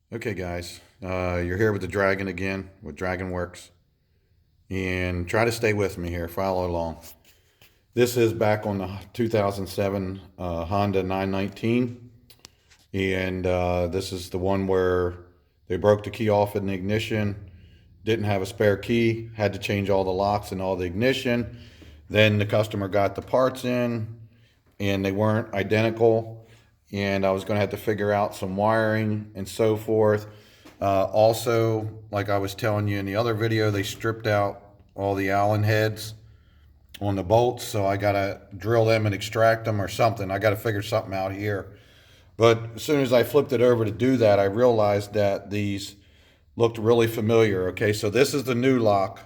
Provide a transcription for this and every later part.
Okay, guys, you're here with the Dragon again, with Dragon Works, and try to stay with me here, follow along. This is back on the 2007 Honda 919, and this is the one where they broke the key off in the ignition, didn't have a spare key, had to change all the locks and all the ignition. Then the customer got the parts in, and they weren't identical, and I was going to have to figure out some wiring and so forth. Also, like I was telling you in the other video, they stripped out all the Allen heads on the bolts, so I got to drill them and extract them or something. I got to figure something out here. But as soon as I flipped it over to do that, I realized that these looked really familiar. Okay, so this is the new lock.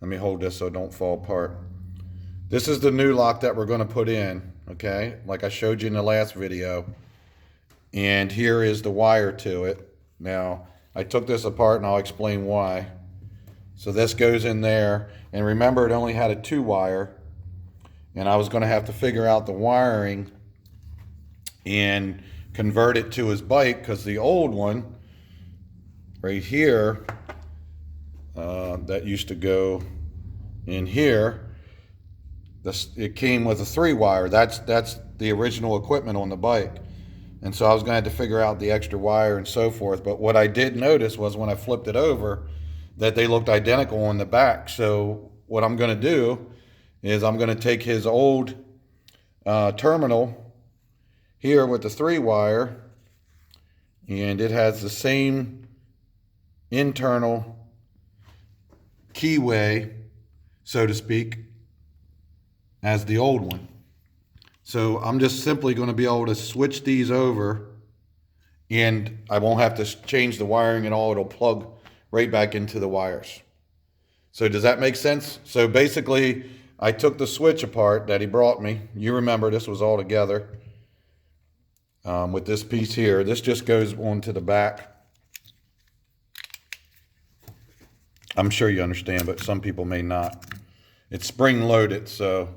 Let me hold this so it don't fall apart. This is the new lock that we're going to put in, okay, like I showed you in the last video. And here is the wire to it. Now, I took this apart and I'll explain why. So this goes in there, and remember it only had a 2-wire, and I was going to have to figure out the wiring and convert it to his bike, because the old one right here that used to go in here, it came with a 3-wire. That's the original equipment on the bike. And so I was going to have to figure out the extra wire and so forth. But what I did notice was when I flipped it over that they looked identical on the back. So what I'm going to do is I'm going to take his old terminal here with the 3-wire, and it has the same internal keyway, so to speak, as the old one. So I'm just simply going to be able to switch these over, and I won't have to change the wiring at all. It'll plug right back into the wires. So does that make sense? So basically, I took the switch apart that he brought me. You remember this was all together with this piece here. This just goes onto the back. I'm sure you understand, but some people may not. It's spring loaded, so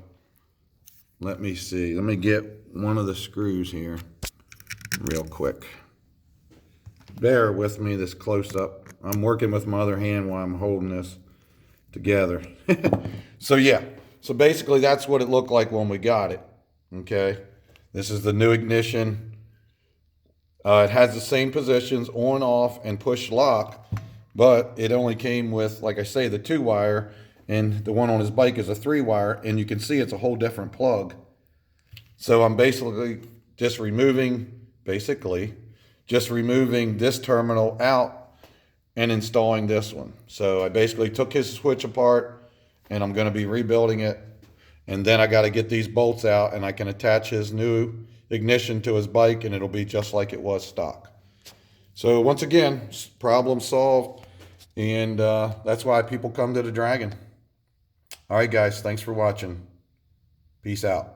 let me see. Let me get one of the screws here real quick. Bear with me this close up. I'm working with my other hand while I'm holding this together. So yeah, so basically that's what it looked like when we got it. Okay, this is the new ignition. It has the same positions, on, off, and push lock, but it only came with, like I say, the 2-wire, and the one on his bike is a 3-wire, and you can see it's a whole different plug. So I'm basically just removing this terminal out and installing this one. So I basically took his switch apart, and I'm going to be rebuilding it, and then I got to get these bolts out, and I can attach his new ignition to his bike, and it'll be just like it was stock. So once again, problem solved, and that's why people come to the Dragon. All right, guys, thanks for watching. Peace out.